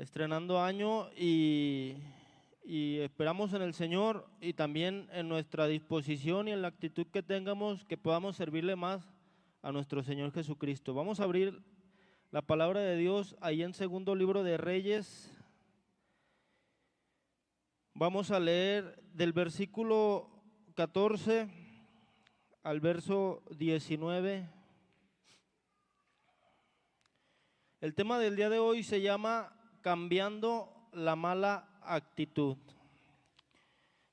estrenando año y esperamos en el Señor y también en nuestra disposición y en la actitud que tengamos que podamos servirle más a nuestro Señor Jesucristo. Vamos a abrir la palabra de Dios ahí en segundo libro de Reyes. Vamos a leer del versículo 14 al verso 19. El tema del día de hoy se llama Cambiando la mala actitud.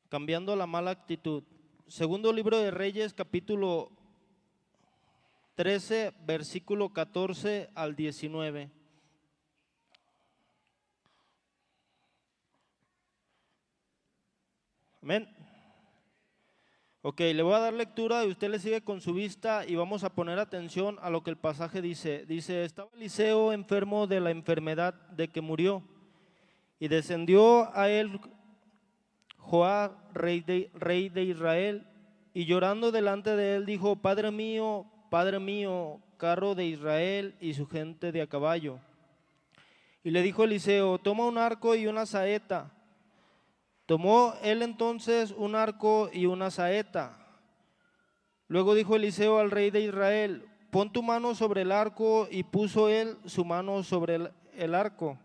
Cambiando la mala actitud. Segundo libro de Reyes, capítulo 13, versículo 14 al 19. Amén. Ok, le voy a dar lectura y usted le sigue con su vista y vamos a poner atención a lo que el pasaje dice. Dice, estaba Eliseo enfermo de la enfermedad de que murió y descendió a él Joab, rey de Israel, y llorando delante de él dijo, Padre mío, carro de Israel y su gente de a caballo. Y le dijo Eliseo, toma un arco y una saeta. Tomó él entonces un arco y una saeta. Luego dijo Eliseo al rey de Israel, pon tu mano sobre el arco, y puso él su mano sobre el arco.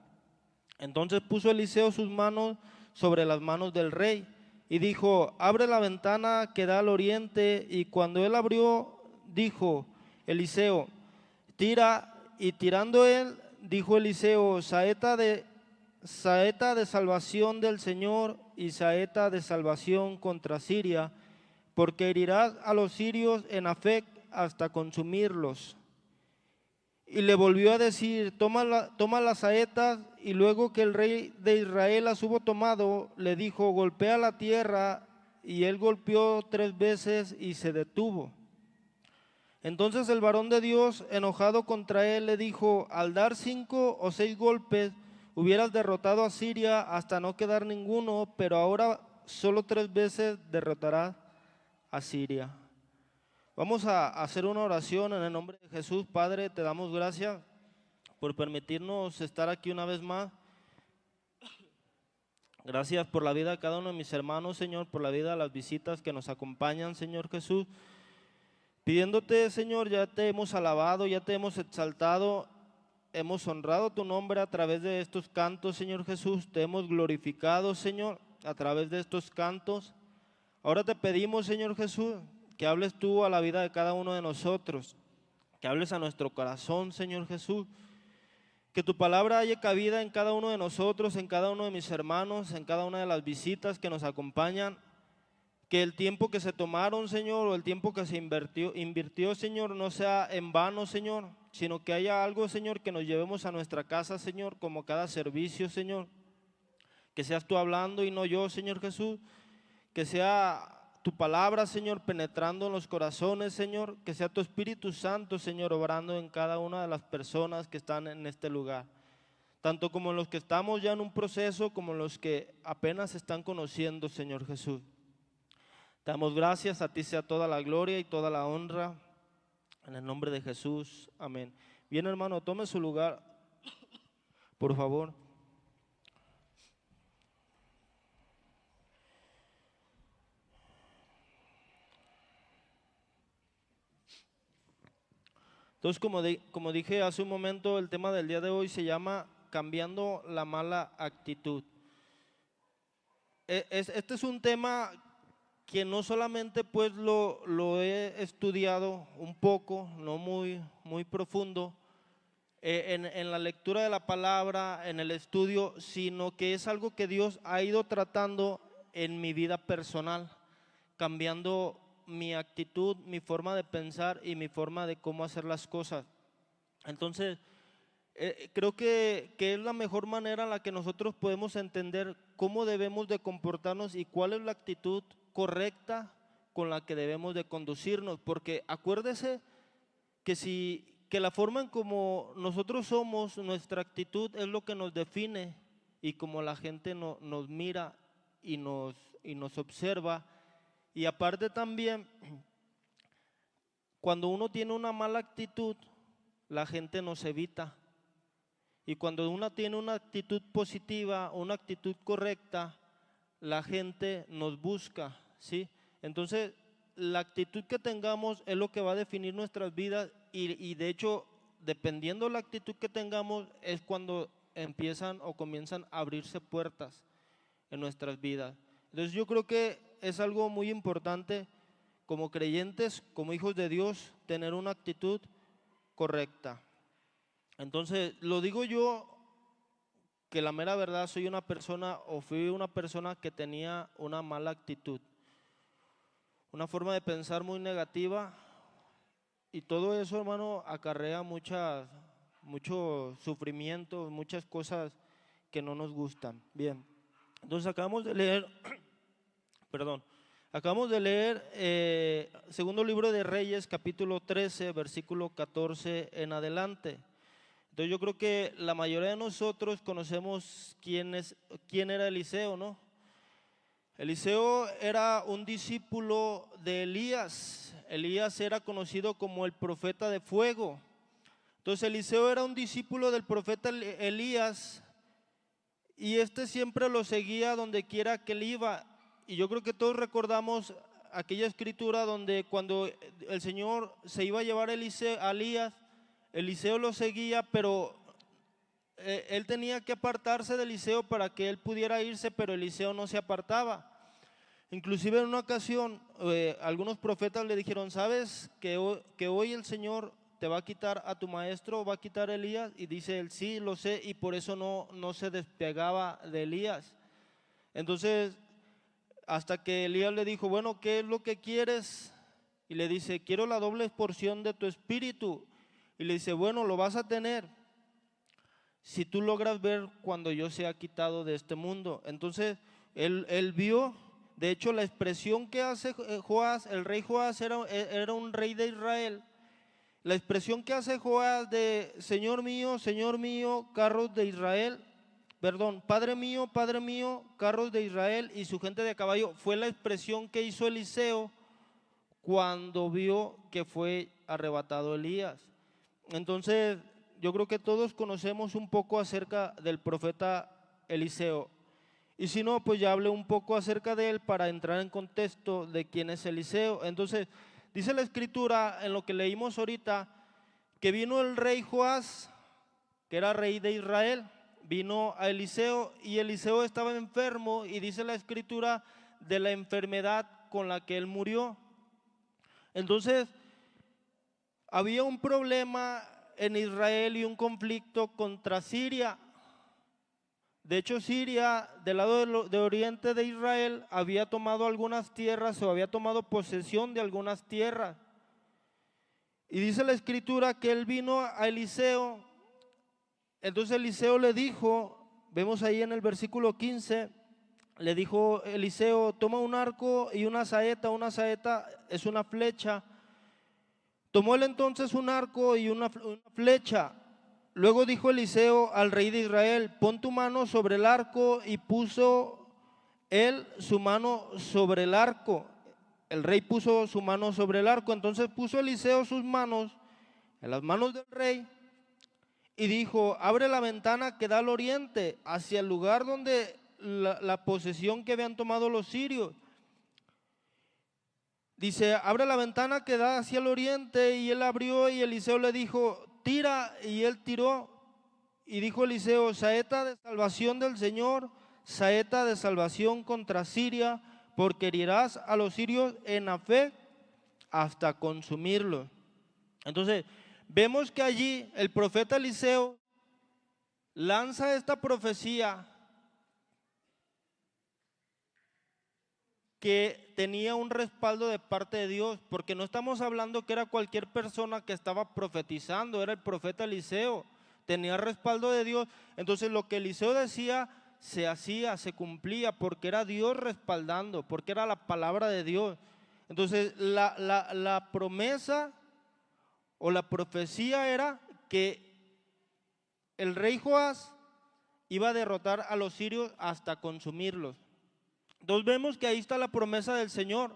Entonces puso Eliseo sus manos sobre las manos del rey y dijo, abre la ventana que da al oriente. Y cuando él abrió, dijo Eliseo, tira. Y tirando él, dijo Eliseo, saeta de salvación del Señor y saeta de salvación contra Siria, porque herirás a los sirios en Afec hasta consumirlos. Y le volvió a decir, toma las saetas. Y luego que el rey de Israel las hubo tomado, le dijo, golpea la tierra. Y él golpeó 3 veces y se detuvo. Entonces el varón de Dios, enojado contra él, le dijo, al dar 5 o 6 golpes, hubieras derrotado a Siria hasta no quedar ninguno, pero ahora solo 3 veces derrotarás a Siria. Vamos a hacer una oración en el nombre de Jesús. Padre, te damos gracias por permitirnos estar aquí una vez más. Gracias por la vida de cada uno de mis hermanos, Señor, por la vida de las visitas que nos acompañan, Señor Jesús. Pidiéndote, Señor, ya te hemos alabado, ya te hemos exaltado, hemos honrado tu nombre a través de estos cantos, Señor Jesús. Te hemos glorificado, Señor, a través de estos cantos. Ahora te pedimos, Señor Jesús, que hables tú a la vida de cada uno de nosotros, que hables a nuestro corazón, Señor Jesús, que tu palabra haya cabida en cada uno de nosotros, en cada uno de mis hermanos, en cada una de las visitas que nos acompañan, que el tiempo que se tomaron, Señor, o el tiempo que se invirtió, Señor, no sea en vano, Señor, sino que haya algo, Señor, que nos llevemos a nuestra casa, Señor, como cada servicio, Señor, que seas tú hablando y no yo, Señor Jesús, que sea tu palabra, Señor, penetrando en los corazones, Señor, que sea tu Espíritu Santo, Señor, obrando en cada una de las personas que están en este lugar, tanto como los que estamos ya en un proceso, como los que apenas están conociendo, Señor Jesús. Te damos gracias, a ti sea toda la gloria y toda la honra, en el nombre de Jesús, amén. Bien, hermano, tome su lugar, por favor. Entonces, como dije hace un momento, el tema del día de hoy se llama Cambiando la mala actitud. Este es un tema que no solamente pues lo he estudiado un poco, no muy profundo, en la lectura de la palabra, en el estudio, sino que es algo que Dios ha ido tratando en mi vida personal, cambiando mi actitud, mi forma de pensar y mi forma de cómo hacer las cosas. Entonces, creo que es la mejor manera en la que nosotros podemos entender cómo debemos de comportarnos y cuál es la actitud correcta con la que debemos de conducirnos, porque acuérdese que la forma en como nosotros somos, nuestra actitud es lo que nos define, y como la gente nos mira y nos observa. Y aparte también, cuando uno tiene una mala actitud, la gente nos evita. Y cuando uno tiene una actitud positiva, una actitud correcta, la gente nos busca, ¿sí? Entonces, la actitud que tengamos es lo que va a definir nuestras vidas y de hecho, dependiendo de la actitud que tengamos, es cuando empiezan o comienzan a abrirse puertas en nuestras vidas. Entonces, yo creo que es algo muy importante como creyentes, como hijos de Dios, tener una actitud correcta. Entonces, lo digo yo que la mera verdad soy una persona o fui una persona que tenía una mala actitud, una forma de pensar muy negativa y todo eso, hermano, acarrea mucho sufrimiento, muchas cosas que no nos gustan. Bien, entonces acabamos de leer, perdón, acabamos de leer segundo libro de Reyes, capítulo 13, versículo 14 en adelante. Entonces yo creo que la mayoría de nosotros conocemos quién era Eliseo, ¿no? Eliseo era un discípulo de Elías. Elías era conocido como el profeta de fuego. Entonces Eliseo era un discípulo del profeta Elías y este siempre lo seguía donde quiera que él iba. Y yo creo que todos recordamos aquella escritura donde cuando el Señor se iba a llevar a Elías, Eliseo lo seguía, pero él tenía que apartarse de Eliseo para que él pudiera irse, pero Eliseo no se apartaba. Inclusive en una ocasión algunos profetas le dijeron, ¿sabes que hoy el Señor te va a quitar a tu maestro, va a quitar a Elías? Y dice él, sí, lo sé, y por eso no se despegaba de Elías. Entonces, hasta que Elías le dijo, bueno, ¿qué es lo que quieres? Y le dice, quiero la doble porción de tu espíritu. Y le dice, bueno, lo vas a tener si tú logras ver cuando yo sea quitado de este mundo. Entonces, él vio, de hecho, la expresión que hace Joás, el rey Joás era un rey de Israel. La expresión que hace Joás de Señor mío, carros de Israel, perdón, Padre mío, carros de Israel y su gente de caballo, fue la expresión que hizo Eliseo cuando vio que fue arrebatado Elías. Entonces, yo creo que todos conocemos un poco acerca del profeta Eliseo. Y si no, pues ya hablé un poco acerca de él para entrar en contexto de quién es Eliseo. Entonces, dice la escritura en lo que leímos ahorita, que vino el rey Joás, que era rey de Israel, vino a Eliseo y Eliseo estaba enfermo y dice la escritura de la enfermedad con la que él murió. Entonces, había un problema en Israel y un conflicto contra Siria. De hecho, Siria, del lado de oriente de Israel, había tomado algunas tierras o había tomado posesión de algunas tierras. Y dice la escritura que él vino a Eliseo. Entonces Eliseo le dijo, vemos ahí en el versículo 15, le dijo Eliseo, toma un arco y una saeta es una flecha. Tomó él entonces un arco y una flecha. Luego dijo Eliseo al rey de Israel, pon tu mano sobre el arco, y puso él su mano sobre el arco. El rey puso su mano sobre el arco, entonces puso Eliseo sus manos en las manos del rey y dijo, abre la ventana que da al oriente, hacia el lugar donde la posesión que habían tomado los sirios. Dice, abre la ventana que da hacia el oriente, y él abrió y Eliseo le dijo, tira, y él tiró. Y dijo Eliseo, saeta de salvación del Señor, saeta de salvación contra Siria, porque herirás a los sirios en Afec hasta consumirlos. Entonces, vemos que allí el profeta Eliseo lanza esta profecía que tenía un respaldo de parte de Dios, porque no estamos hablando que era cualquier persona que estaba profetizando, era el profeta Eliseo, tenía respaldo de Dios. Entonces lo que Eliseo decía se hacía, se cumplía, porque era Dios respaldando, porque era la palabra de Dios. Entonces la promesa o la profecía era que el rey Joás iba a derrotar a los sirios hasta consumirlos. Entonces vemos que ahí está la promesa del Señor.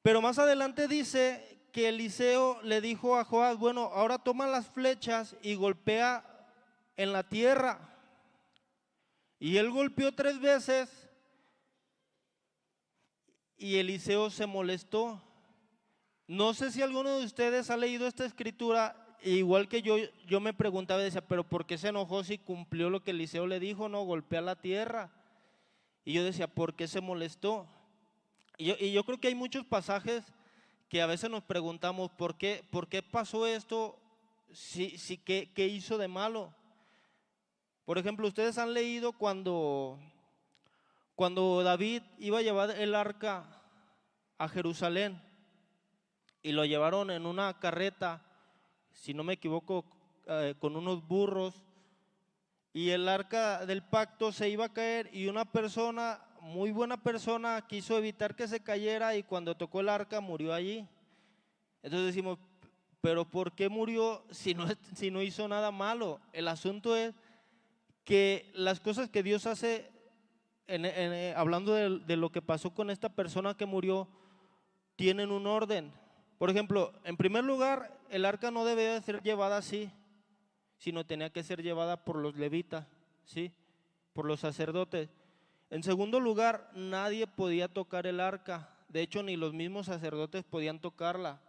Pero más adelante dice que Eliseo le dijo a Joás, bueno, ahora toma las flechas y golpea en la tierra. Y él golpeó 3 veces y Eliseo se molestó. No sé si alguno de ustedes ha leído esta escritura, igual que yo me preguntaba y decía, pero ¿por qué se enojó si cumplió lo que Eliseo le dijo? No, golpea la tierra. Y yo decía, ¿por qué se molestó? Y yo creo que hay muchos pasajes que a veces nos preguntamos, ¿por qué pasó esto? ¿Qué hizo de malo? Por ejemplo, ustedes han leído cuando David iba a llevar el arca a Jerusalén y lo llevaron en una carreta, si no me equivoco, con unos burros, y el arca del pacto se iba a caer y una persona, muy buena persona, quiso evitar que se cayera y cuando tocó el arca murió allí. Entonces decimos, pero ¿por qué murió si no hizo nada malo? El asunto es que las cosas que Dios hace, hablando de lo que pasó con esta persona que murió, tienen un orden. Por ejemplo, en primer lugar, el arca no debía de ser llevada así, sino tenía que ser llevada por los levitas, ¿sí? Por los sacerdotes. En segundo lugar, nadie podía tocar el arca. De hecho, ni los mismos sacerdotes podían tocarla.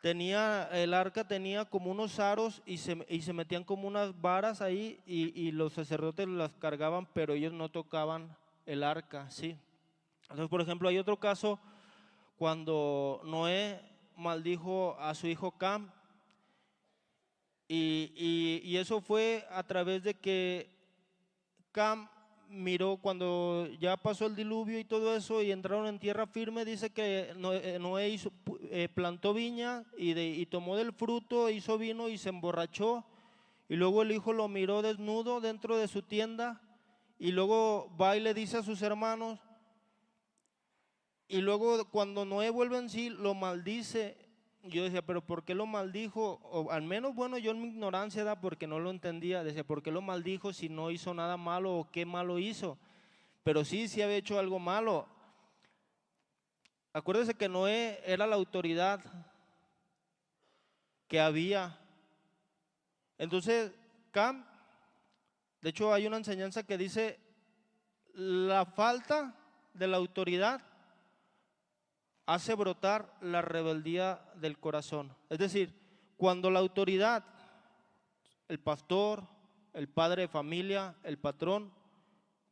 El arca tenía como unos aros y se metían como unas varas ahí y los sacerdotes las cargaban, pero ellos no tocaban el arca, ¿sí? Entonces, por ejemplo, hay otro caso cuando Noé maldijo a su hijo Cam y eso fue a través de que Cam miró cuando ya pasó el diluvio y todo eso y entraron en tierra firme. Dice que Noé plantó viña y tomó del fruto, hizo vino y se emborrachó, y luego el hijo lo miró desnudo dentro de su tienda y luego va y le dice a sus hermanos, y luego cuando Noé vuelve en sí lo maldice. Yo decía, pero ¿por qué lo maldijo? O al menos, bueno, yo en mi ignorancia porque no lo entendía. Decía, ¿por qué lo maldijo si no hizo nada malo o qué malo hizo? Pero sí había hecho algo malo. Acuérdese que Noé era la autoridad que había. Entonces, Cam, de hecho hay una enseñanza que dice, la falta de la autoridad hace brotar la rebeldía del corazón. Es decir, cuando la autoridad, el pastor, el padre de familia, el patrón,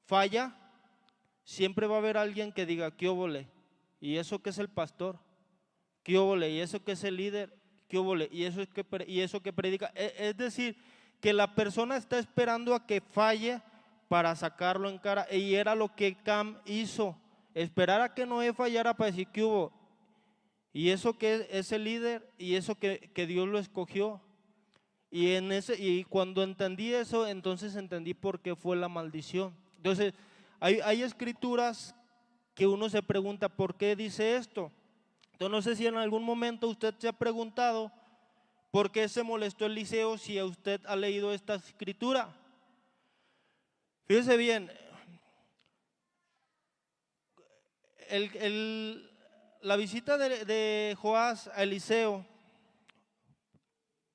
falla, siempre va a haber alguien que diga, ¿qué óvole? ¿Y eso qué es el pastor? ¿Qué óvole? ¿Y eso qué es el líder? ¿Qué óvole? ¿Y eso que predica? Es decir, que la persona está esperando a que falle para sacarlo en cara. Y era lo que Cam hizo. Esperar a que Noé fallara para decir que hubo. Y eso que es el líder y eso que Dios lo escogió. Y cuando entendí eso, entonces entendí por qué fue la maldición. Entonces, hay escrituras que uno se pregunta, ¿por qué dice esto? Entonces, no sé si en algún momento usted se ha preguntado, ¿por qué se molestó Eliseo si a usted ha leído esta escritura? Fíjese bien, la visita de Joás a Eliseo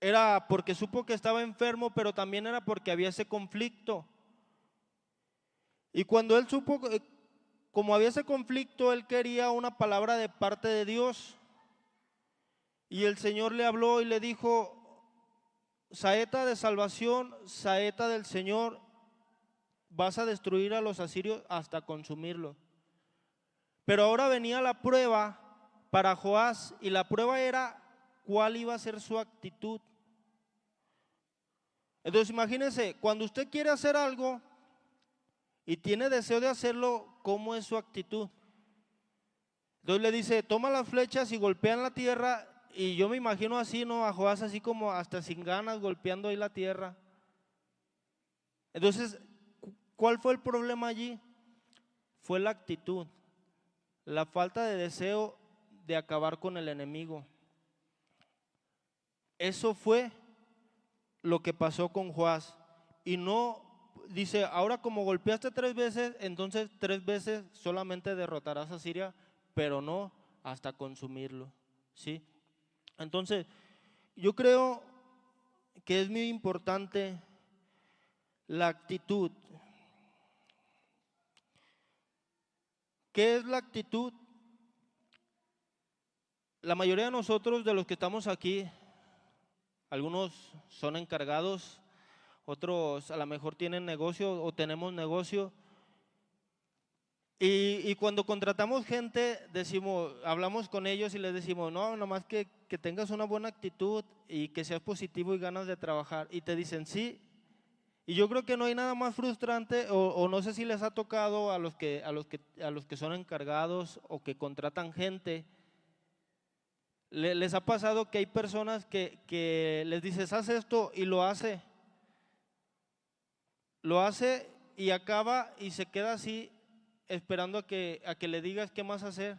era porque supo que estaba enfermo, pero también era porque había ese conflicto. Y cuando él supo, como había ese conflicto, él quería una palabra de parte de Dios. Y el Señor le habló y le dijo, saeta de salvación, saeta del Señor, vas a destruir a los asirios hasta consumirlos. Pero ahora venía la prueba para Joás y la prueba era cuál iba a ser su actitud. Entonces imagínense, cuando usted quiere hacer algo y tiene deseo de hacerlo, ¿cómo es su actitud? Entonces le dice, toma las flechas y golpean la tierra, y yo me imagino así, ¿no? A Joás así como hasta sin ganas golpeando ahí la tierra. Entonces, ¿cuál fue el problema allí? Fue la actitud, la falta de deseo de acabar con el enemigo. Eso fue lo que pasó con Joás. Y no, dice, ahora como golpeaste 3 veces, entonces 3 veces solamente derrotarás a Siria, pero no hasta consumirlo, ¿sí? Entonces, yo creo que es muy importante la actitud. ¿Qué es la actitud? La mayoría de nosotros, de los que estamos aquí, algunos son encargados, otros a lo mejor tienen negocio o tenemos negocio. Y cuando contratamos gente, hablamos con ellos y les decimos, no, nomás que tengas una buena actitud y que seas positivo y ganas de trabajar. Y te dicen sí. Y yo creo que no hay nada más frustrante, o no sé si les ha tocado a los que son encargados o que contratan gente, les ha pasado que hay personas que les dices, haz esto y lo hace y acaba y se queda así esperando a que le digas qué más hacer.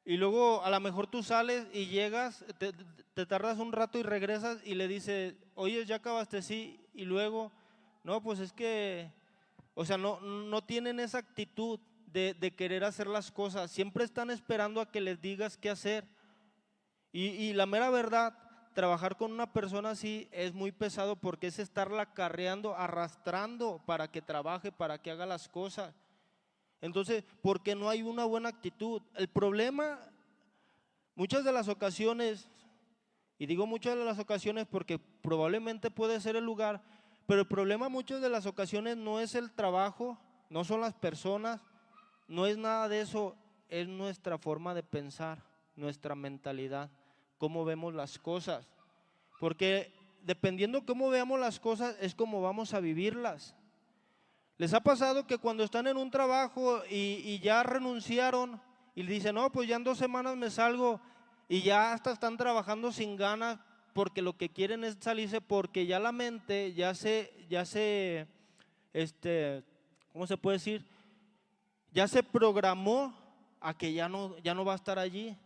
Y luego a lo mejor tú sales y llegas, te tardas un rato y regresas y le dices, oye, ya acabaste, sí, y luego, no, pues es que, o sea, no tienen esa actitud de querer hacer las cosas, siempre están esperando a que les digas qué hacer. Y la mera verdad, trabajar con una persona así es muy pesado porque es estarla acarreando, arrastrando para que trabaje, para que haga las cosas. Entonces, porque no hay una buena actitud. El problema, muchas de las ocasiones, y digo muchas de las ocasiones porque probablemente puede ser el lugar, pero el problema muchas de las ocasiones no es el trabajo, no son las personas, no es nada de eso, es nuestra forma de pensar, nuestra mentalidad, cómo vemos las cosas. Porque dependiendo cómo veamos las cosas es como vamos a vivirlas. ¿Les ha pasado que cuando están en un trabajo y ya renunciaron y dicen, no, pues ya en 2 semanas me salgo, y ya hasta están trabajando sin ganas porque lo que quieren es salirse, porque ya la mente ¿cómo se puede decir? Ya se programó a que ya no va a estar allí.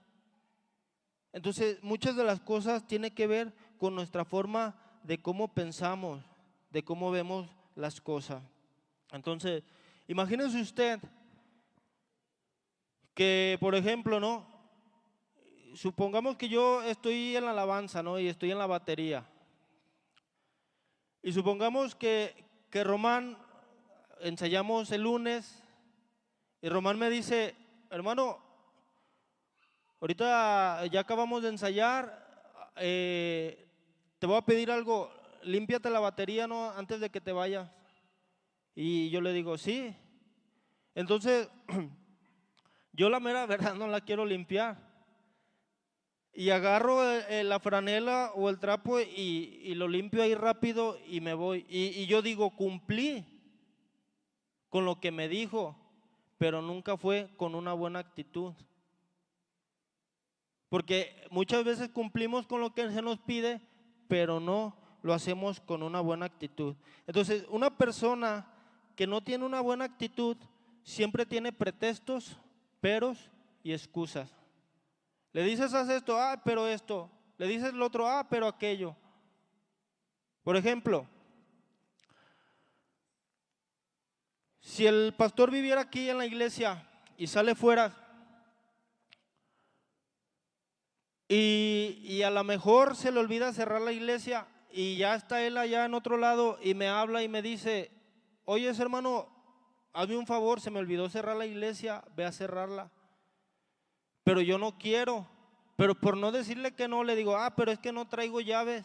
Entonces, muchas de las cosas tienen que ver con nuestra forma de cómo pensamos, de cómo vemos las cosas. Entonces, imagínese usted que, por ejemplo, ¿no? Supongamos que yo estoy en la alabanza, ¿no? Y estoy en la batería. Y supongamos que Román, ensayamos el lunes, y Román me dice, hermano, ahorita ya acabamos de ensayar, te voy a pedir algo, límpiate la batería, ¿no? Antes de que te vayas. Y yo le digo, sí. Entonces, yo la mera verdad no la quiero limpiar. Y agarro la franela o el trapo y lo limpio ahí rápido y me voy. Y yo digo, cumplí con lo que me dijo, pero nunca fue con una buena actitud. Porque muchas veces cumplimos con lo que se nos pide, pero no lo hacemos con una buena actitud. Entonces, una persona que no tiene una buena actitud siempre tiene pretextos, peros y excusas. Le dices, haz esto, ah, pero esto. Le dices lo otro, ah, pero aquello. Por ejemplo, si el pastor viviera aquí en la iglesia y sale fuera y a lo mejor se le olvida cerrar la iglesia y ya está él allá en otro lado y me habla y me dice, oye hermano, hazme un favor, se me olvidó cerrar la iglesia, ve a cerrarla. Pero yo no quiero, pero por no decirle que no, le digo, ah, pero es que no traigo llaves.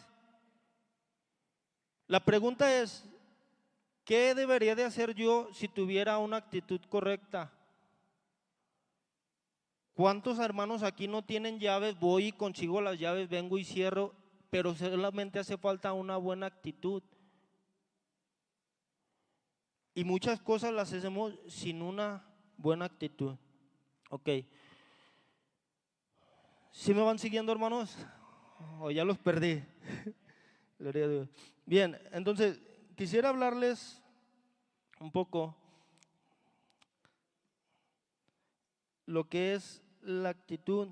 La pregunta es, ¿qué debería de hacer yo si tuviera una actitud correcta? ¿Cuántos hermanos aquí no tienen llaves? Voy y consigo las llaves, vengo y cierro, pero solamente hace falta una buena actitud. Y muchas cosas las hacemos sin una buena actitud. Ok. ¿Sí me van siguiendo, hermanos? ¿O ya los perdí? Gloria a Dios. Bien, entonces quisiera hablarles un poco lo que es la actitud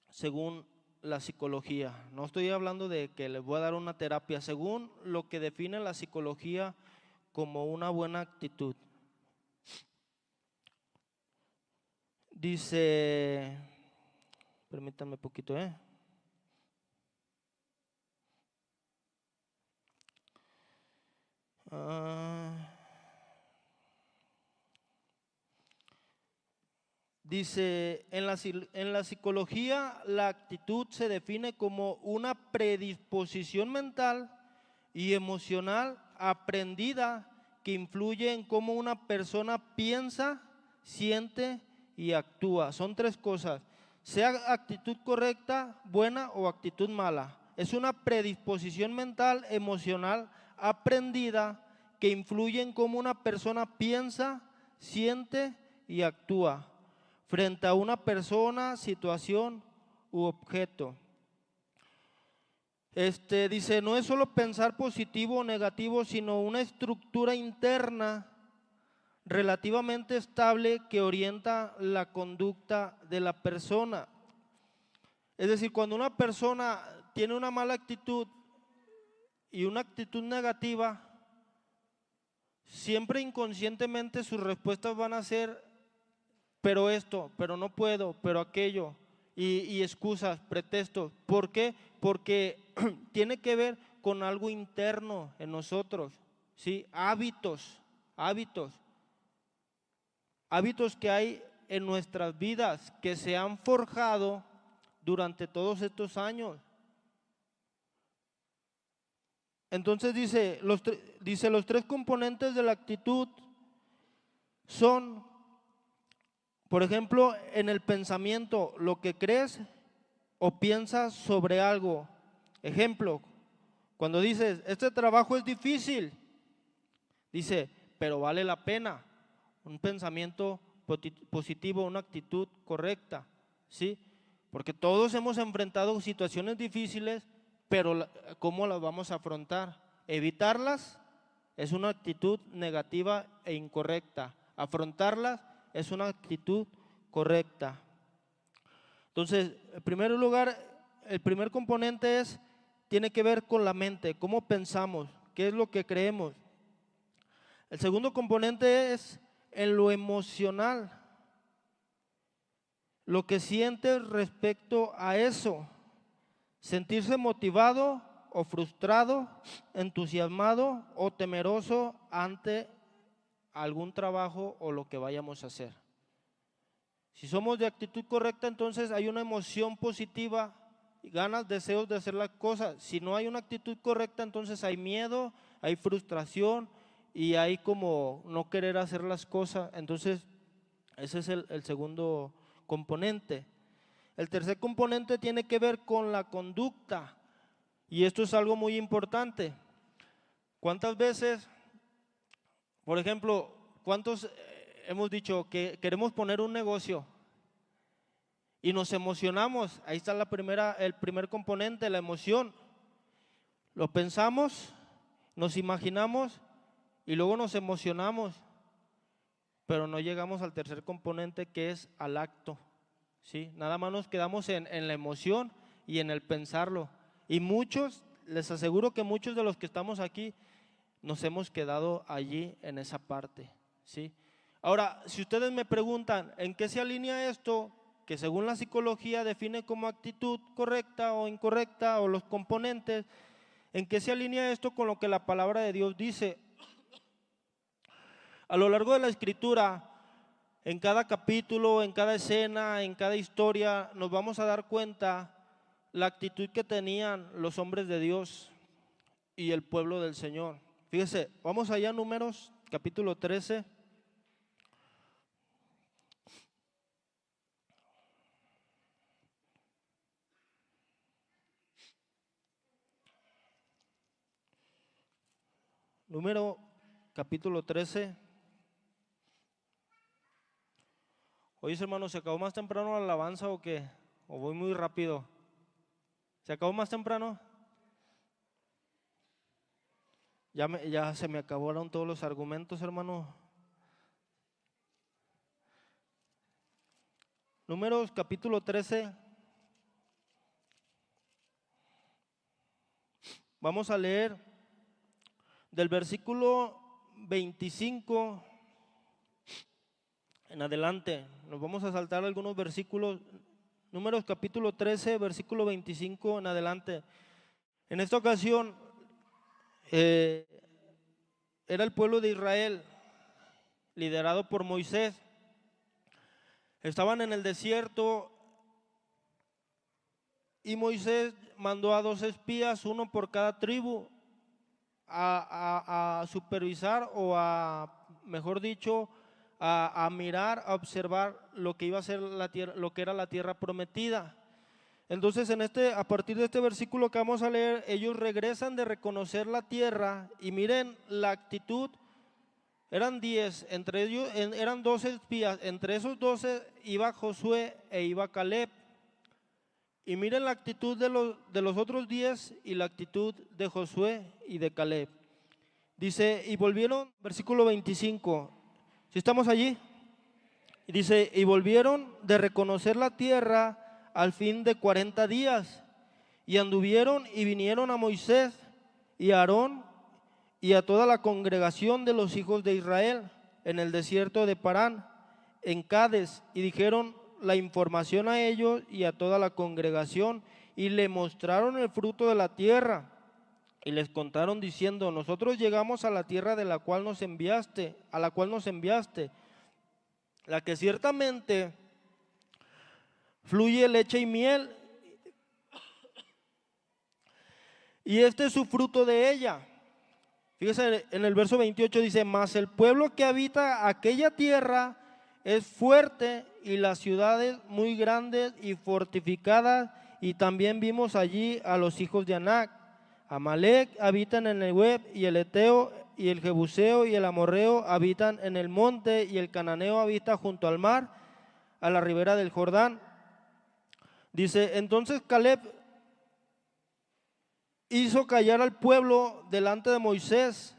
según la psicología. No estoy hablando de que les voy a dar una terapia, según lo que define la psicología como una buena actitud. Dice, Permítanme poquito, Dice, en la psicología la actitud se define como una predisposición mental y emocional aprendida que influye en cómo una persona piensa, siente y actúa. Son tres cosas, sea actitud correcta, buena o actitud mala. Es una predisposición mental, emocional aprendida que influye en cómo una persona piensa, siente y actúa frente a una persona, situación u objeto. Dice, no es solo pensar positivo o negativo, sino una estructura interna relativamente estable que orienta la conducta de la persona. Es decir, cuando una persona tiene una mala actitud y una actitud negativa, siempre inconscientemente sus respuestas van a ser pero esto, pero no puedo, pero aquello, y excusas, pretextos. ¿Por qué? Porque tiene que ver con algo interno en nosotros, ¿sí? Hábitos que hay en nuestras vidas que se han forjado durante todos estos años. Entonces dice, los tres componentes de la actitud son, por ejemplo, en el pensamiento, lo que crees o piensas sobre algo. Ejemplo, cuando dices, este trabajo es difícil, dice, pero vale la pena. Un pensamiento positivo, una actitud correcta, ¿sí? Porque todos hemos enfrentado situaciones difíciles, pero ¿cómo las vamos a afrontar? Evitarlas es una actitud negativa e incorrecta. Afrontarlas es una actitud correcta. Entonces, en primer lugar, el primer componente tiene que ver con la mente, cómo pensamos, qué es lo que creemos. El segundo componente es en lo emocional, lo que sientes respecto a eso, sentirse motivado o frustrado, entusiasmado o temeroso ante algún trabajo o lo que vayamos a hacer. Si somos de actitud correcta, entonces hay una emoción positiva, ganas, deseos de hacer las cosas. Si no hay una actitud correcta, entonces hay miedo, hay frustración y hay como no querer hacer las cosas. Entonces, ese es el segundo componente. El tercer componente tiene que ver con la conducta y esto es algo muy importante. ¿Cuántas veces, por ejemplo, cuántos hemos dicho que queremos poner un negocio y nos emocionamos? Ahí está el primer componente, la emoción. Lo pensamos, nos imaginamos y luego nos emocionamos, pero no llegamos al tercer componente, que es al acto, ¿sí? Nada más nos quedamos en la emoción y en el pensarlo. Y muchos, les aseguro que muchos de los que estamos aquí nos hemos quedado allí en esa parte, ¿sí? Ahora, si ustedes me preguntan en qué se alinea esto, que según la psicología define como actitud correcta o incorrecta o los componentes, ¿en qué se alinea esto con lo que la palabra de Dios dice? A lo largo de la escritura, en cada capítulo, en cada escena, en cada historia, nos vamos a dar cuenta la actitud que tenían los hombres de Dios y el pueblo del Señor. Fíjese, vamos allá a Números, capítulo 13. Número capítulo 13. Oye, hermano, ¿se acabó más temprano la alabanza o qué? ¿O voy muy rápido? ¿Se acabó más temprano? Ya se me acabaron todos los argumentos, hermano. Números capítulo 13. Vamos a leer del versículo 25 en adelante. Nos vamos a saltar algunos versículos Números capítulo 13, versículo 25 en adelante. En esta ocasión era el pueblo de Israel, liderado por Moisés. Estaban en el desierto y Moisés mandó a 2 espías, uno por cada tribu, a supervisar o mejor dicho, a mirar, a observar lo que iba a ser la tierra, lo que era la tierra prometida. Entonces a partir de este versículo que vamos a leer, ellos regresan de reconocer la tierra y miren la actitud. Eran 10, entre ellos eran 12 espías, entre esos 12 iba Josué e iba Caleb. Y miren la actitud de los otros 10 y la actitud de Josué y de Caleb. Dice, y volvieron, versículo 25, ¿sí estamos allí? Y dice, y volvieron de reconocer la tierra al fin de 40 días, y anduvieron y vinieron a Moisés y a Aarón y a toda la congregación de los hijos de Israel en el desierto de Parán, en Cades, y dijeron la información a ellos y a toda la congregación, y le mostraron el fruto de la tierra, y les contaron diciendo, nosotros llegamos a la tierra de la cual nos enviaste, la que ciertamente fluye leche y miel, y este es su fruto de ella. Fíjese, en el verso 28 dice, mas el pueblo que habita aquella tierra es fuerte y las ciudades muy grandes y fortificadas, y también vimos allí a los hijos de Anac. Amalec habita en el Negueb, y el Eteo y el Jebuseo y el Amorreo habitan en el monte, y el Cananeo habita junto al mar, a la ribera del Jordán. Dice, entonces Caleb hizo callar al pueblo delante de Moisés.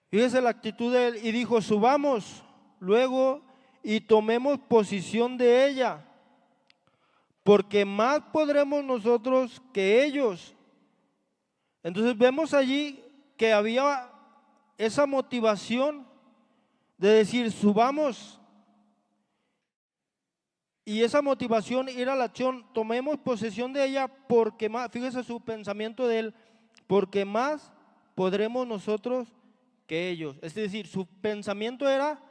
Fíjese la actitud de él, y dijo, subamos luego y tomemos posición de ella, porque más podremos nosotros que ellos. Entonces vemos allí que había esa motivación de decir, subamos. Y esa motivación era la acción, tomemos posesión de ella porque más, fíjese su pensamiento de él, porque más podremos nosotros que ellos. Es decir, su pensamiento era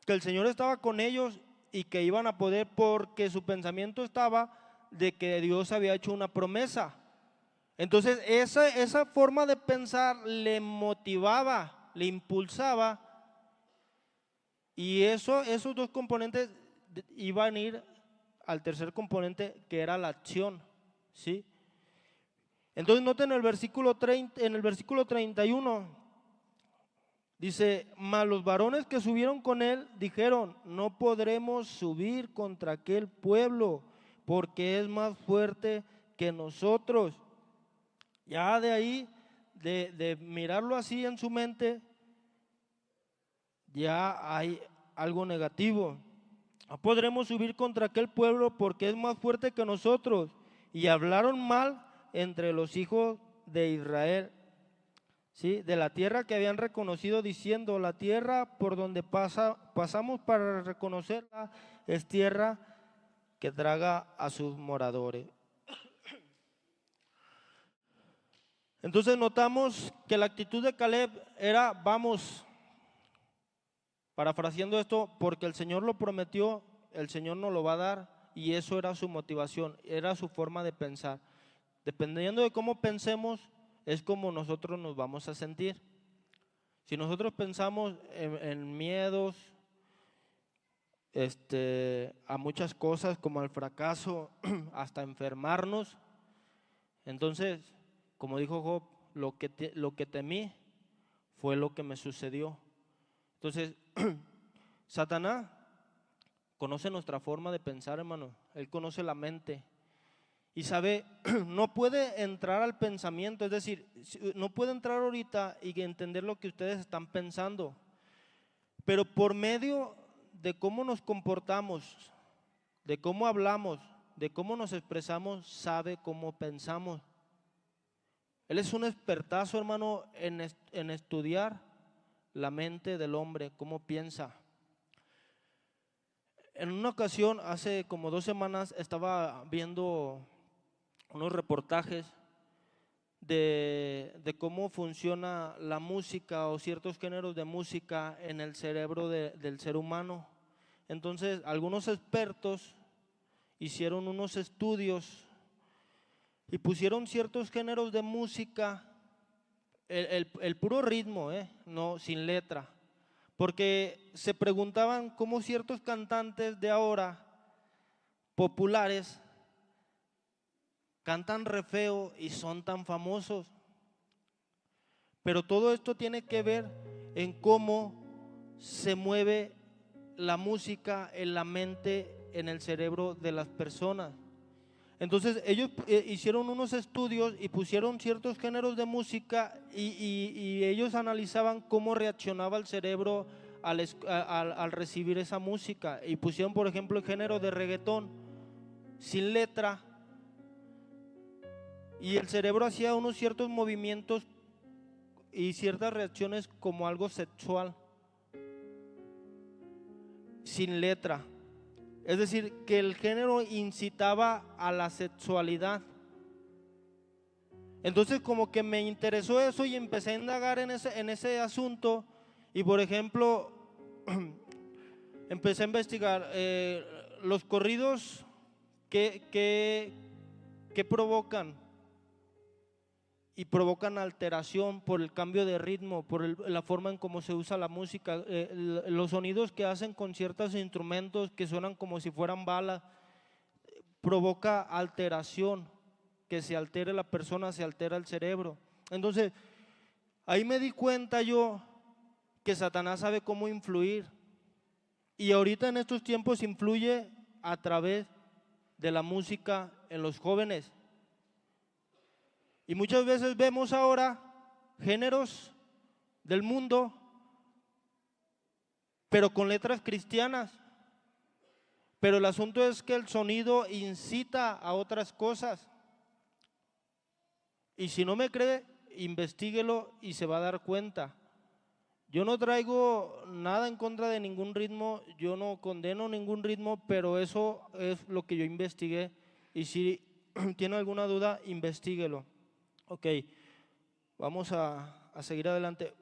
que el Señor estaba con ellos y que iban a poder, porque su pensamiento estaba de que Dios había hecho una promesa. Entonces esa forma de pensar le motivaba, le impulsaba, y esos dos componentes iban a ir al tercer componente, que era la acción, ¿sí? Entonces noten el versículo 30, en el versículo 31 dice, mas los varones que subieron con él dijeron, no podremos subir contra aquel pueblo, porque es más fuerte que nosotros. Ya de ahí, de mirarlo así en su mente, ya hay algo negativo. No podremos subir contra aquel pueblo porque es más fuerte que nosotros. Y hablaron mal entre los hijos de Israel, ¿sí? De la tierra que habían reconocido, diciendo, la tierra por donde pasamos para reconocerla es tierra que traga a sus moradores. Entonces notamos que la actitud de Caleb era, vamos, parafraseando esto, porque el Señor lo prometió, el Señor nos lo va a dar, y eso era su motivación, era su forma de pensar. Dependiendo de cómo pensemos, es como nosotros nos vamos a sentir. Si nosotros pensamos en miedos, a muchas cosas como al fracaso, hasta enfermarnos, entonces, como dijo Job, lo que temí fue lo que me sucedió. Entonces, Satanás conoce nuestra forma de pensar, hermano. Él conoce la mente y sabe, no puede entrar al pensamiento, es decir, no puede entrar ahorita y entender lo que ustedes están pensando, pero por medio de cómo nos comportamos, de cómo hablamos, de cómo nos expresamos, sabe cómo pensamos. Él es un expertazo, hermano, en estudiar la mente del hombre, cómo piensa. En una ocasión, hace como 2 semanas, estaba viendo unos reportajes de cómo funciona la música o ciertos géneros de música en el cerebro del ser humano. Entonces, algunos expertos hicieron unos estudios y pusieron ciertos géneros de música, el puro ritmo, no, sin letra, porque se preguntaban cómo ciertos cantantes de ahora, populares, cantan re feo y son tan famosos. Pero todo esto tiene que ver en cómo se mueve la música en la mente, en el cerebro de las personas. Entonces ellos hicieron unos estudios y pusieron ciertos géneros de música y ellos analizaban cómo reaccionaba el cerebro al recibir esa música. Y pusieron, por ejemplo, el género de reggaetón sin letra, y el cerebro hacía unos ciertos movimientos y ciertas reacciones como algo sexual, sin letra. Es decir, que el género incitaba a la sexualidad. Entonces como que me interesó eso y empecé a indagar en ese asunto. Y por ejemplo, empecé a investigar los corridos que provocan. Y provocan alteración por el cambio de ritmo, por la forma en cómo se usa la música, los sonidos que hacen con ciertos instrumentos que suenan como si fueran balas, provoca alteración, que se altere la persona, se altera el cerebro. Entonces, ahí me di cuenta yo que Satanás sabe cómo influir, y ahorita en estos tiempos influye a través de la música en los jóvenes. Y muchas veces vemos ahora géneros del mundo, pero con letras cristianas. Pero el asunto es que el sonido incita a otras cosas. Y si no me cree, investíguelo y se va a dar cuenta. Yo no traigo nada en contra de ningún ritmo, yo no condeno ningún ritmo, pero eso es lo que yo investigué. Y si tiene alguna duda, investíguelo. Ok, vamos a seguir adelante.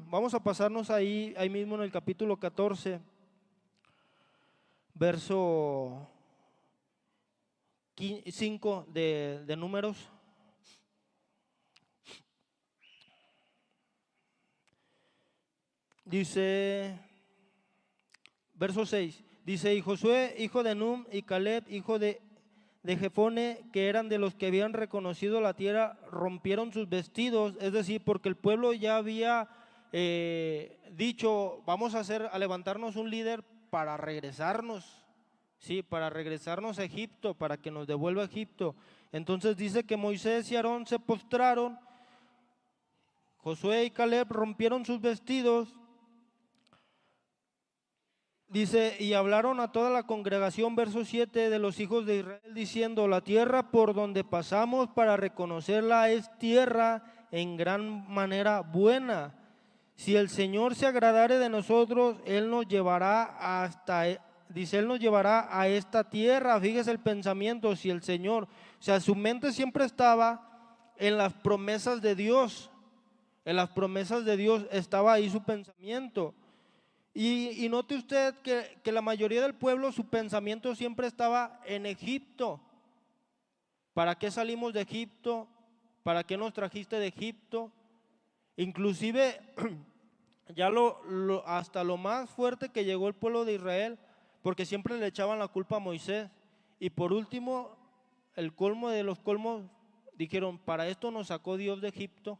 Vamos a pasarnos ahí mismo en el capítulo 14, verso 5 de Números. Dice, verso 6, dice: y Josué, hijo de Num, y Caleb, hijo de Jefone, que eran de los que habían reconocido la tierra, rompieron sus vestidos. Es decir, porque el pueblo ya había dicho: vamos a levantarnos un líder para regresarnos, sí, para regresarnos a Egipto, para que nos devuelva a Egipto. Entonces dice que Moisés y Aarón se postraron, Josué y Caleb rompieron sus vestidos. Dice: y hablaron a toda la congregación, verso 7, de los hijos de Israel, diciendo: la tierra por donde pasamos para reconocerla es tierra en gran manera buena. Si el Señor se agradare de nosotros, Él nos llevará Él nos llevará a esta tierra. Fíjese el pensamiento, si el Señor, o sea, su mente siempre estaba en las promesas de Dios, en las promesas de Dios estaba ahí su pensamiento. Y note usted que la mayoría del pueblo, su pensamiento siempre estaba en Egipto. ¿Para qué salimos de Egipto? ¿Para qué nos trajiste de Egipto? Inclusive ya hasta lo más fuerte que llegó el pueblo de Israel, porque siempre le echaban la culpa a Moisés. Y por último, el colmo de los colmos, dijeron: para esto nos sacó Dios de Egipto.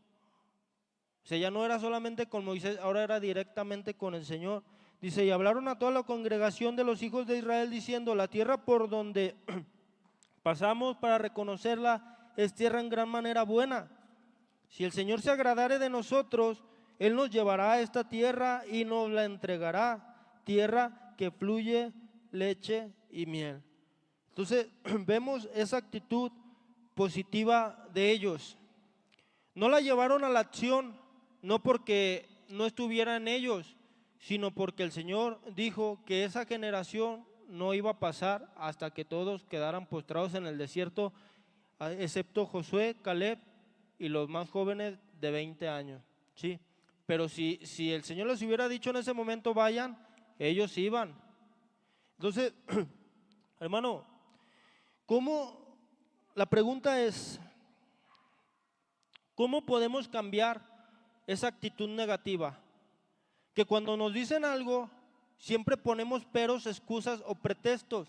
O sea, ya no era solamente con Moisés, ahora era directamente con el Señor. Dice: y hablaron a toda la congregación de los hijos de Israel diciendo: la tierra por donde pasamos para reconocerla es tierra en gran manera buena. Si el Señor se agradare de nosotros, Él nos llevará a esta tierra y nos la entregará, tierra que fluye leche y miel. Entonces vemos esa actitud positiva de ellos. No la llevaron a la acción, no porque no estuviera en ellos, sino porque el Señor dijo que esa generación no iba a pasar hasta que todos quedaran postrados en el desierto, excepto Josué, Caleb y los más jóvenes de 20 años, ¿sí? Pero si el Señor les hubiera dicho en ese momento vayan, ellos iban. Entonces, hermano, la pregunta es, ¿cómo podemos cambiar esa actitud negativa? Que cuando nos dicen algo, siempre ponemos peros, excusas o pretextos.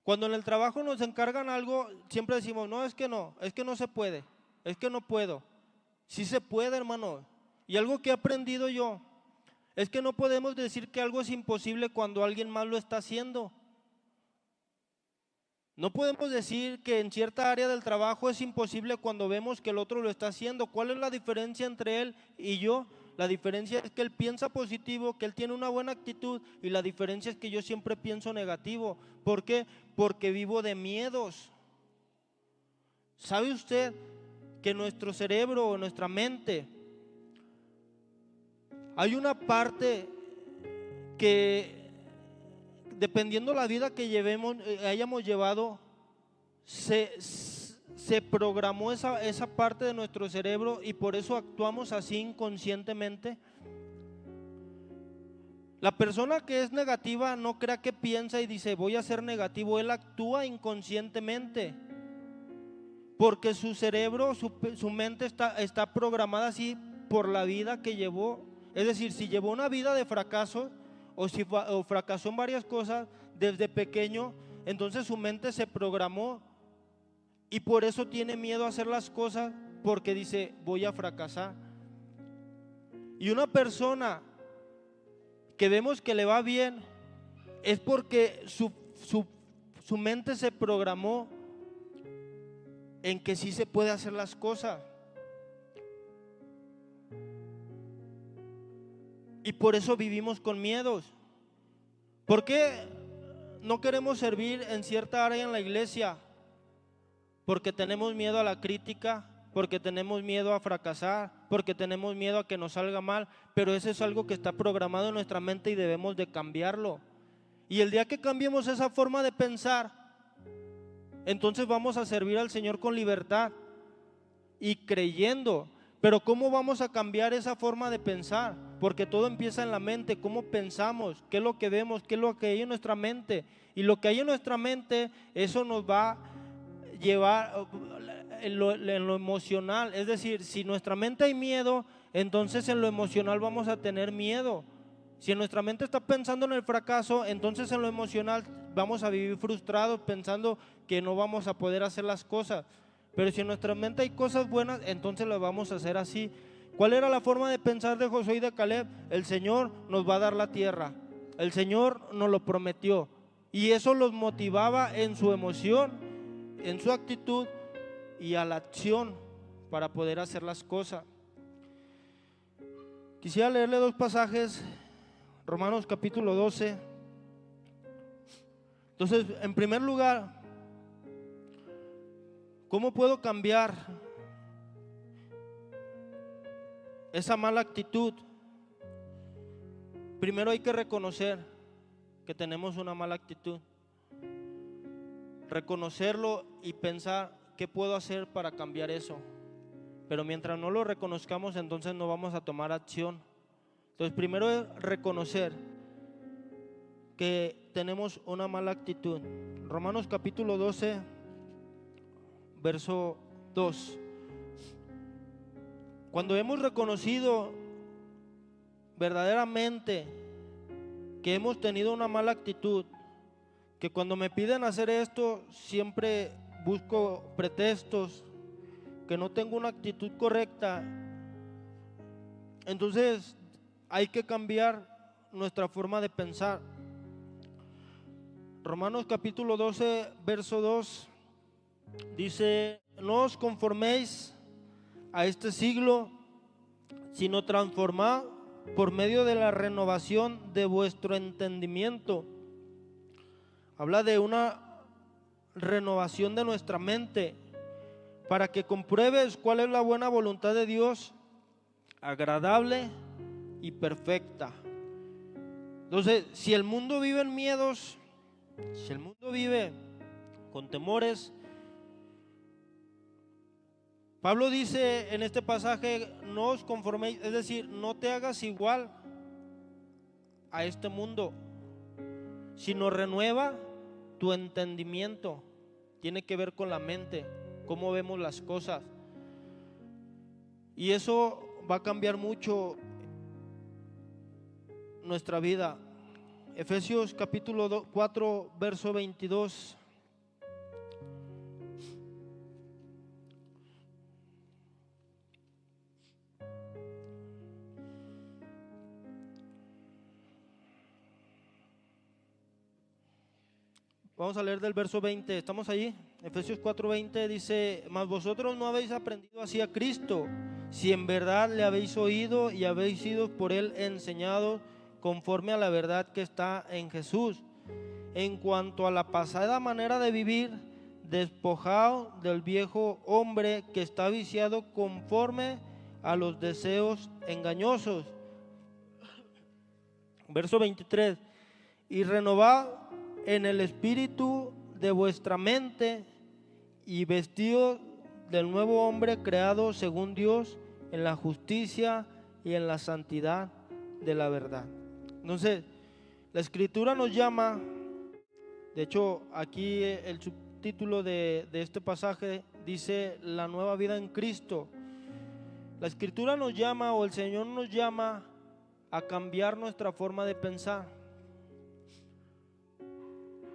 Cuando en el trabajo nos encargan algo, siempre decimos, no se puede, es que no puedo. Sí se puede, hermano. Y algo que he aprendido yo, es que no podemos decir que algo es imposible cuando alguien más lo está haciendo. No podemos decir que en cierta área del trabajo es imposible cuando vemos que el otro lo está haciendo. ¿Cuál es la diferencia entre él y yo? La diferencia es que él piensa positivo, que él tiene una buena actitud, y la diferencia es que yo siempre pienso negativo. ¿Por qué? Porque vivo de miedos. ¿Sabe usted que nuestro cerebro o nuestra mente, hay una parte que, dependiendo la vida que hayamos llevado, se programó esa parte de nuestro cerebro y por eso actuamos así inconscientemente? La persona que es negativa no crea que piensa y dice voy a ser negativo, él actúa inconscientemente porque su cerebro, su mente está programada así por la vida que llevó. Es decir, si llevó una vida de fracaso o fracasó en varias cosas desde pequeño, entonces su mente se programó y por eso tiene miedo a hacer las cosas, porque dice voy a fracasar. Y una persona que vemos que le va bien es porque su mente se programó en que sí se puede hacer las cosas. Y por eso vivimos con miedos. ¿Por qué no queremos servir en cierta área en la iglesia? Porque tenemos miedo a la crítica, porque tenemos miedo a fracasar, porque tenemos miedo a que nos salga mal, pero eso es algo que está programado en nuestra mente y debemos de cambiarlo. Y el día que cambiemos esa forma de pensar, entonces vamos a servir al Señor con libertad y creyendo. Pero ¿cómo vamos a cambiar esa forma de pensar? Porque todo empieza en la mente, cómo pensamos, qué es lo que vemos, qué es lo que hay en nuestra mente. Y lo que hay en nuestra mente, eso nos va a llevar en lo emocional. Es decir, si en nuestra mente hay miedo, entonces en lo emocional vamos a tener miedo. Si en nuestra mente está pensando en el fracaso, entonces en lo emocional vamos a vivir frustrados pensando que no vamos a poder hacer las cosas. Pero si en nuestra mente hay cosas buenas, entonces las vamos a hacer así. ¿Cuál era la forma de pensar de Josué y de Caleb? El Señor nos va a dar la tierra. El Señor nos lo prometió. Y eso los motivaba en su emoción, en su actitud y a la acción para poder hacer las cosas. Quisiera leerle dos pasajes. Romanos capítulo 12. Entonces, en primer lugar, ¿cómo puedo cambiar esa mala actitud? Primero hay que reconocer que tenemos una mala actitud. Reconocerlo y pensar qué puedo hacer para cambiar eso. Pero mientras no lo reconozcamos, entonces no vamos a tomar acción. Entonces, primero es reconocer que tenemos una mala actitud. Romanos capítulo 12, verso 2. Cuando hemos reconocido verdaderamente que hemos tenido una mala actitud, que cuando me piden hacer esto siempre busco pretextos, que no tengo una actitud correcta, entonces hay que cambiar nuestra forma de pensar. Romanos capítulo 12, verso 2 dice: no os conforméis a este siglo, sino transformad por medio de la renovación de vuestro entendimiento. Habla de una renovación de nuestra mente para que compruebes cuál es la buena voluntad de Dios, agradable y perfecta. Entonces, si el mundo vive en miedos, Si el mundo vive con temores, Pablo dice en este pasaje, no os conforméis, es decir, no te hagas igual a este mundo, sino renueva tu entendimiento. Tiene que ver con la mente, cómo vemos las cosas. Y eso va a cambiar mucho nuestra vida. Efesios capítulo 4, verso 22. Vamos a leer del verso 20, ¿estamos allí? Efesios 4:20 dice, mas vosotros no habéis aprendido así a Cristo, si en verdad le habéis oído y habéis sido por él enseñados conforme a la verdad que está en Jesús. En cuanto a la pasada manera de vivir, despojado del viejo hombre que está viciado conforme a los deseos engañosos. Verso 23, y renovad en el espíritu de vuestra mente y vestido del nuevo hombre creado según Dios en la justicia y en la santidad de la verdad. Entonces, la escritura nos llama, de hecho aquí el subtítulo de este pasaje dice la nueva vida en Cristo. La escritura nos llama, o el Señor nos llama a cambiar nuestra forma de pensar.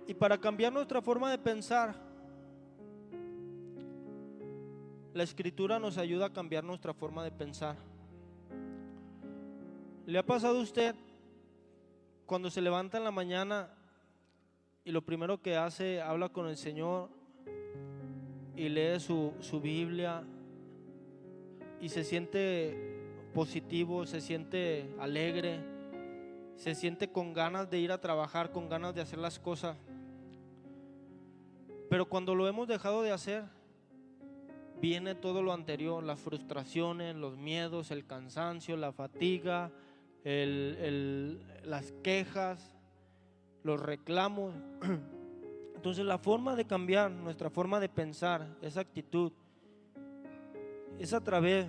Y para cambiar nuestra forma de pensar, la escritura nos ayuda a cambiar nuestra forma de pensar. ¿Le ha pasado a usted cuando se levanta en la mañana y lo primero que hace, habla con el Señor y lee su Biblia y se siente positivo, se siente alegre, se siente con ganas de ir a trabajar, con ganas de hacer las cosas? Pero cuando lo hemos dejado de hacer, viene todo lo anterior, las frustraciones, los miedos, el cansancio, la fatiga, las quejas, los reclamos. Entonces la forma de cambiar nuestra forma de pensar, esa actitud, es a través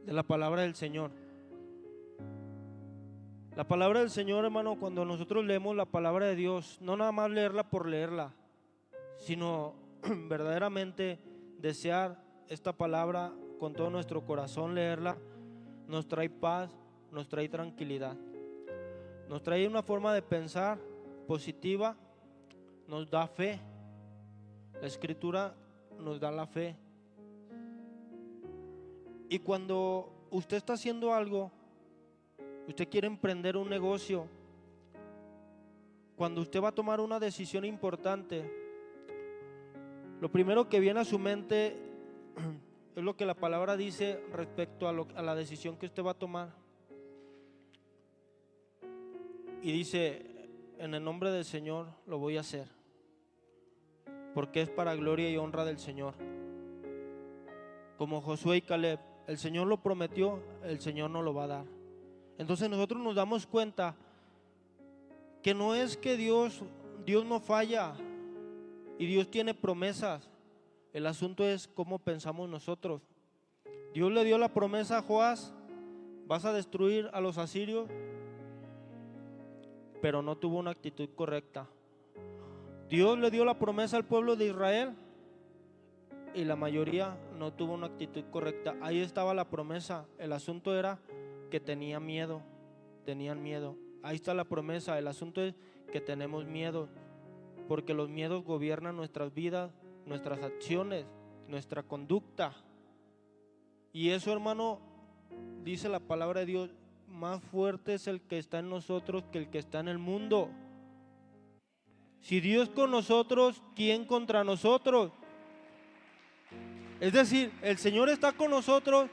de la palabra del Señor. La palabra del Señor, hermano, cuando nosotros leemos la palabra de Dios, no nada más leerla por leerla, sino verdaderamente desear esta palabra con todo nuestro corazón, leerla, nos trae paz, nos trae tranquilidad, nos trae una forma de pensar positiva, nos da fe. La escritura nos da la fe. Y cuando usted está haciendo algo, usted quiere emprender un negocio, cuando usted va a tomar una decisión importante, lo primero que viene a su mente es lo que la palabra dice respecto a la decisión que usted va a tomar. Y dice, en el nombre del Señor lo voy a hacer, porque es para gloria y honra del Señor. Como Josué y Caleb, el Señor lo prometió, el Señor nos lo va a dar. Entonces nosotros nos damos cuenta que no es que Dios no falla y Dios tiene promesas. El asunto es cómo pensamos nosotros. Dios le dio la promesa a Joás, vas a destruir a los asirios, pero no tuvo una actitud correcta. Dios le dio la promesa al pueblo de Israel y la mayoría no tuvo una actitud correcta. Ahí estaba la promesa, el asunto era que tenían miedo. Ahí está la promesa, el asunto es que tenemos miedo, porque los miedos gobiernan nuestras vidas, nuestras acciones, nuestra conducta. Y eso, hermano, dice la palabra de Dios, más fuerte es el que está en nosotros que el que está en el mundo. Si Dios con nosotros, ¿quién contra nosotros? Es decir, el Señor está con nosotros,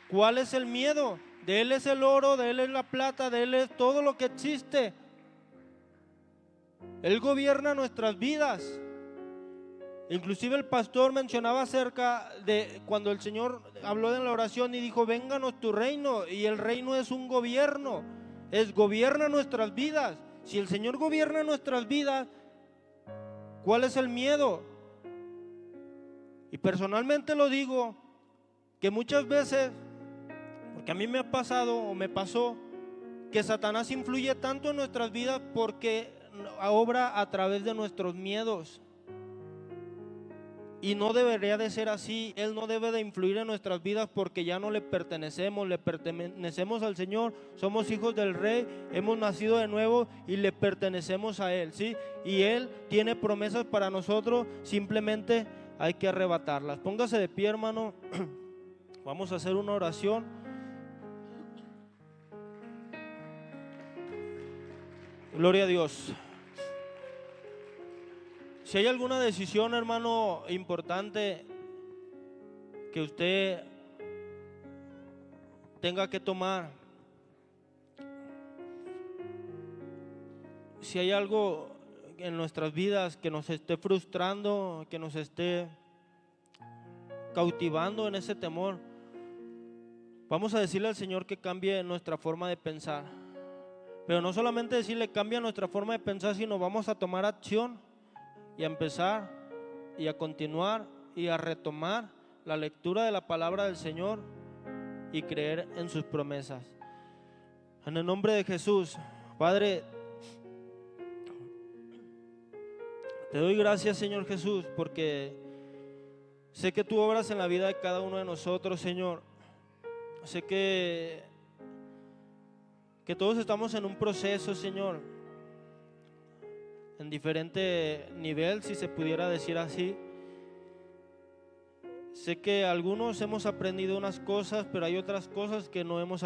¿cuál es el miedo? De Él es el oro, de Él es la plata, de Él es todo lo que existe. Él gobierna nuestras vidas. Inclusive el pastor mencionaba acerca de cuando el Señor habló en la oración y dijo, vénganos tu reino. Y el reino es un gobierno, gobierna nuestras vidas. Si el Señor gobierna nuestras vidas, ¿cuál es el miedo? Y personalmente lo digo, que muchas veces, porque a mí me ha pasado o me pasó, que Satanás influye tanto en nuestras vidas porque obra a través de nuestros miedos. Y no debería de ser así. Él no debe de influir en nuestras vidas porque ya no le pertenecemos al Señor, somos hijos del Rey, hemos nacido de nuevo y le pertenecemos a Él, ¿sí? Y Él tiene promesas para nosotros, simplemente hay que arrebatarlas. Póngase de pie, hermano. Vamos a hacer una oración. Gloria a Dios. Si hay alguna decisión, hermano, importante que usted tenga que tomar, si hay algo en nuestras vidas que nos esté frustrando, que nos esté cautivando en ese temor, vamos a decirle al Señor que cambie nuestra forma de pensar. Pero no solamente decirle cambia nuestra forma de pensar, sino vamos a tomar acción y a empezar y a continuar y a retomar la lectura de la palabra del Señor y creer en sus promesas. En el nombre de Jesús, Padre, te doy gracias, Señor Jesús, porque sé que tú obras en la vida de cada uno de nosotros, Señor. Sé que todos estamos en un proceso, Señor, en diferente nivel, si se pudiera decir así. Sé que algunos hemos aprendido unas cosas, pero hay otras cosas que no hemos